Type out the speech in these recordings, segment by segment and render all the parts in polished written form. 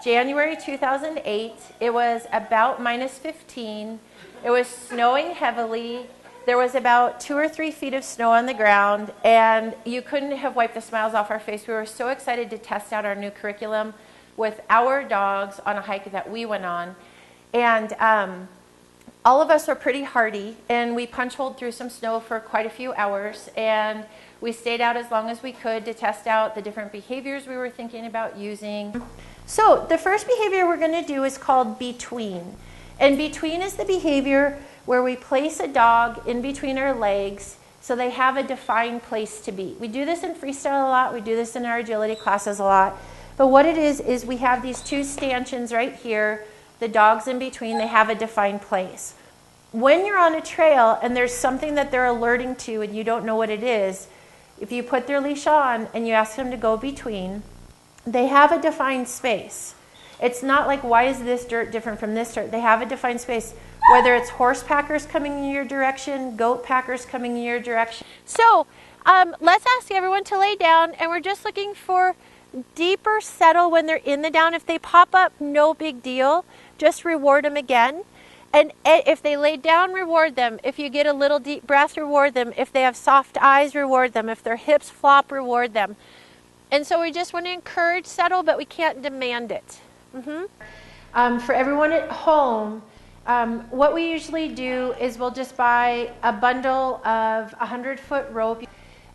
January 2008. It was about -15. It was snowing heavily. There was about 2 or 3 feet of snow on the ground, and you couldn't have wiped the smiles off our face. We were so excited to test out our new curriculum with our dogs on a hike that we went on. And all of us were pretty hardy, and we punch-holed through some snow for quite a few hours, and we stayed out as long as we could to test out the different behaviors we were thinking about using. So the first behavior we're going to do is called between. And between is the behavior where we place a dog in between our legs so they have a defined place to be. We do this in freestyle a lot. We do this in our agility classes a lot. But what it is we have these 2 stanchions right here. The dogs in between, they have a defined place. When you're on a trail and there's something that they're alerting to and you don't know what it is, if you put their leash on and you ask them to go between, they have a defined space. It's not like, why is this dirt different from this dirt? They have a defined space, whether it's horse packers coming in your direction, goat packers coming in your direction. So let's ask everyone to lay down, and we're just looking for deeper settle when they're in the down. If they pop up, no big deal. Just reward them again. And if they lay down, reward them. If you get a little deep breath, reward them. If they have soft eyes, reward them. If their hips flop, reward them. And so we just want to encourage settle, but we can't demand it. For everyone at home, what we usually do is we'll just buy a bundle of 100-foot rope,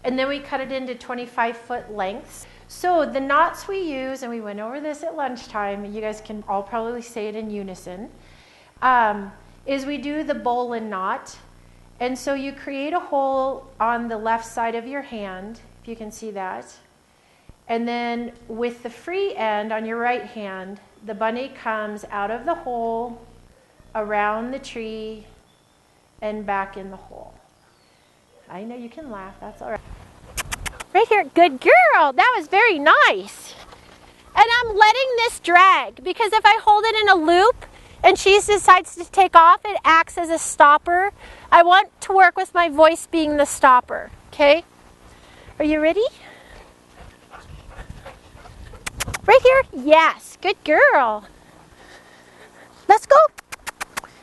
and then we cut it into 25-foot lengths. So the knots we use, and we went over this at lunchtime, you guys can all probably say it in unison, is we do the bowline knot. And so you create a hole on the left side of your hand, if you can see that. And then with the free end on your right hand, the bunny comes out of the hole, around the tree, and back in the hole. I know you can laugh, that's all right. Right here, good girl, that was very nice. And I'm letting this drag, because if I hold it in a loop and she decides to take off, it acts as a stopper. I want to work with my voice being the stopper, okay? Are you ready? Right here? Yes. Good girl. Let's go.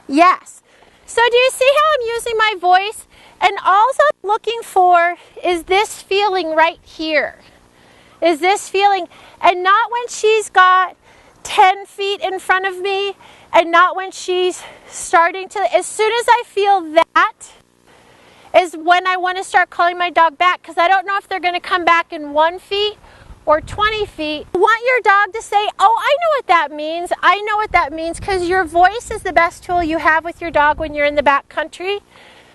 Yes. So do you see how I'm using my voice? And all I'm looking for is this feeling right here. Is this feeling, and not when she's got 10 feet in front of me, and not when she's starting to, as soon as I feel that is when I want to start calling my dog back, because I don't know if they're going to come back in 1 feet or 20 feet. You want your dog to say, oh, I know what that means. I know what that means, because your voice is the best tool you have with your dog when you're in the back country.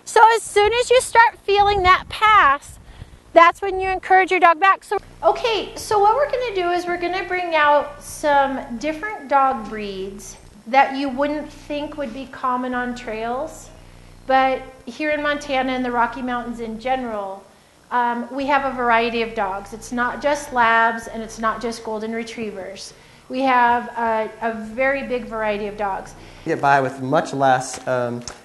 So as soon as you start feeling that pass, that's when you encourage your dog back. So, okay, so what we're going to do is we're going to bring out some different dog breeds that you wouldn't think would be common on trails. But here in Montana and the Rocky Mountains in general, we have a variety of dogs. It's not just labs and it's not just golden retrievers. We have a very big variety of dogs. Get by with much less.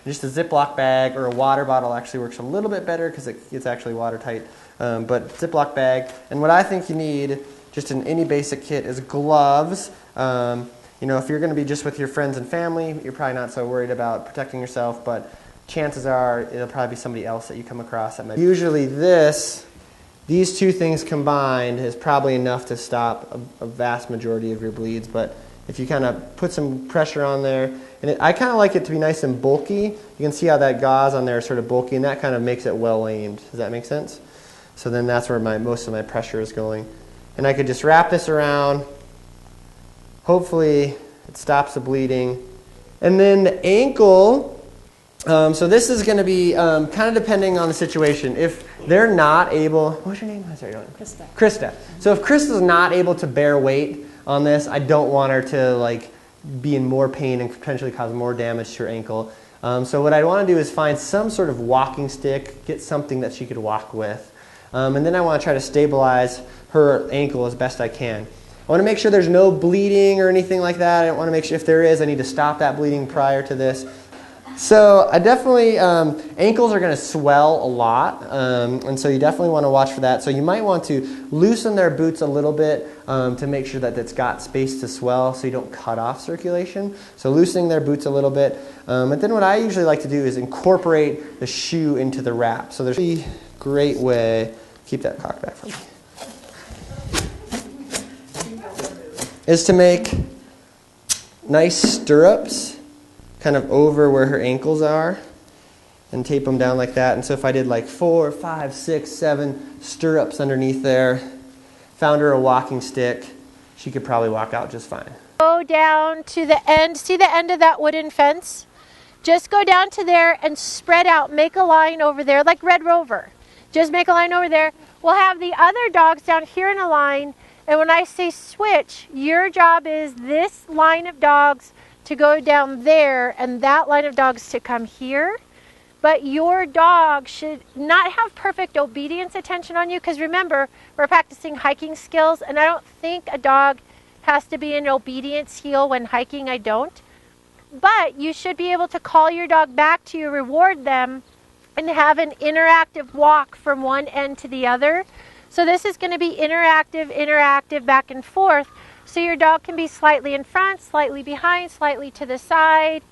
Just a Ziploc bag or a water bottle actually works a little bit better because it's actually watertight. But Ziploc bag. And what I think you need, just in any basic kit, is gloves. You know, if you're going to be just with your friends and family, you're probably not so worried about protecting yourself, but chances are it'll probably be somebody else that you come across that might. Usually these two things combined is probably enough to stop a vast majority of your bleeds, but if you kind of put some pressure on there, and I kind of like it to be nice and bulky. You can see how that gauze on there is sort of bulky, and that kind of makes it well aimed. Does that make sense? So then that's where most of my pressure is going. And I could just wrap this around. Hopefully it stops the bleeding. And then the ankle, so this is going to be kind of depending on the situation. If they're not able, what's your name? Sorry, Krista. Krista. So if Krista's not able to bear weight on this, I don't want her to like be in more pain and potentially cause more damage to her ankle. So what I want to do is find some sort of walking stick, get something that she could walk with. And then I want to try to stabilize her ankle as best I can. I want to make sure there's no bleeding or anything like that. I want to make sure if there is, I need to stop that bleeding prior to this. So I definitely, ankles are going to swell a lot, and so you definitely want to watch for that. So you might want to loosen their boots a little bit to make sure that it's got space to swell so you don't cut off circulation. So loosening their boots a little bit. And then what I usually like to do is incorporate the shoe into the wrap. So there's a great way, keep that cocked back for me, is to make nice stirrups kind of over where her ankles are and tape them down like that. And so if I did like 4, 5, 6, 7 stirrups underneath there, found her a walking stick, she could probably walk out just fine. Go down to the end. See the end of that wooden fence? Just go down to there and spread out. Make a line over there like Red Rover. Just make a line over there. We'll have the other dogs down here in a line. And when I say switch, your job is this line of dogs to go down there and that line of dogs to come here. But your dog should not have perfect obedience attention on you, because remember, we're practicing hiking skills, and I don't think a dog has to be in obedience heel when hiking. I don't. But you should be able to call your dog back to you, reward them, and have an interactive walk from one end to the other. So this is going to be interactive, back and forth. So your dog can be slightly in front, slightly behind, slightly to the side.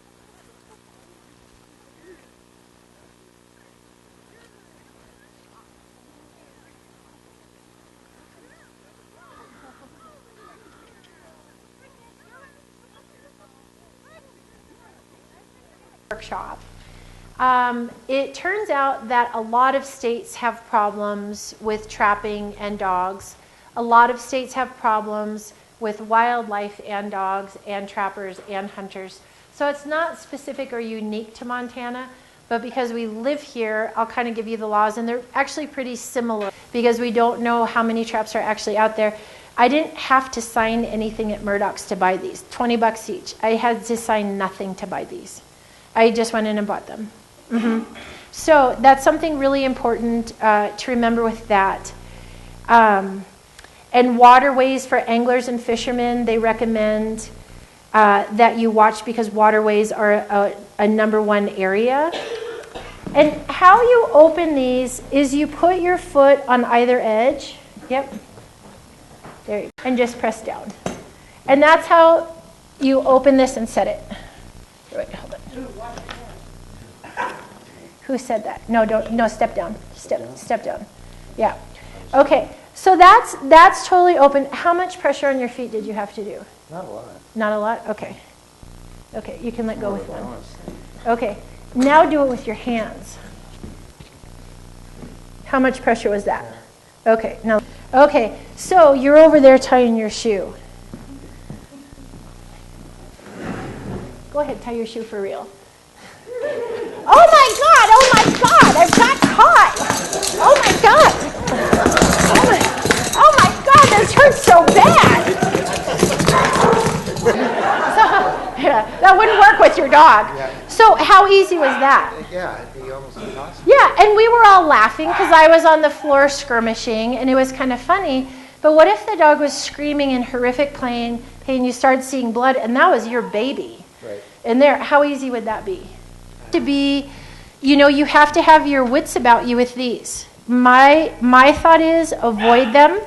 Workshop. It turns out that a lot of states have problems with trapping and dogs. A lot of states have problems with wildlife and dogs and trappers and hunters. So it's not specific or unique to Montana, but because we live here, I'll kind of give you the laws, and they're actually pretty similar because we don't know how many traps are actually out there. I didn't have to sign anything at Murdoch's to buy these, 20 bucks each. I had to sign nothing to buy these. I just went in and bought them. So that's something really important to remember with that. And waterways for anglers and fishermen, they recommend that you watch, because waterways are a #1 area. And how you open these is you put your foot on either edge. Yep. There you go. And just press down. And that's how you open this and set it. Wait, hold on. Who said that? No, don't. No, step down. Step down. Yeah. Okay. So that's totally open. How much pressure on your feet did you have to do? Not a lot. Not a lot? Okay. Okay, you can let go with one. Okay. Now do it with your hands. How much pressure was that? Okay. Now. Okay. So you're over there tying your shoe. Go ahead, tie your shoe for real. Oh my God! Oh my God! I've got caught! Oh my God! Oh my God! This hurts so bad! So, yeah, that wouldn't work with your dog. Yeah. So how easy was that? Yeah, it'd be almost impossible. Yeah, and we were all laughing because I was on the floor skirmishing, and it was kind of funny. But what if the dog was screaming in horrific pain, you started seeing blood, and that was your baby? Right. And there, how easy would that be? To be, you have to have your wits about you with these. My thought is avoid them,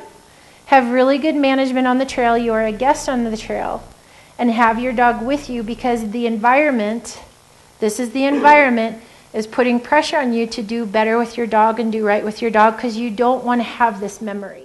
have really good management on the trail. You are a guest on the trail, and have your dog with you, because the environment, this is the environment, is putting pressure on you to do better with your dog and do right with your dog, because you don't want to have this memory.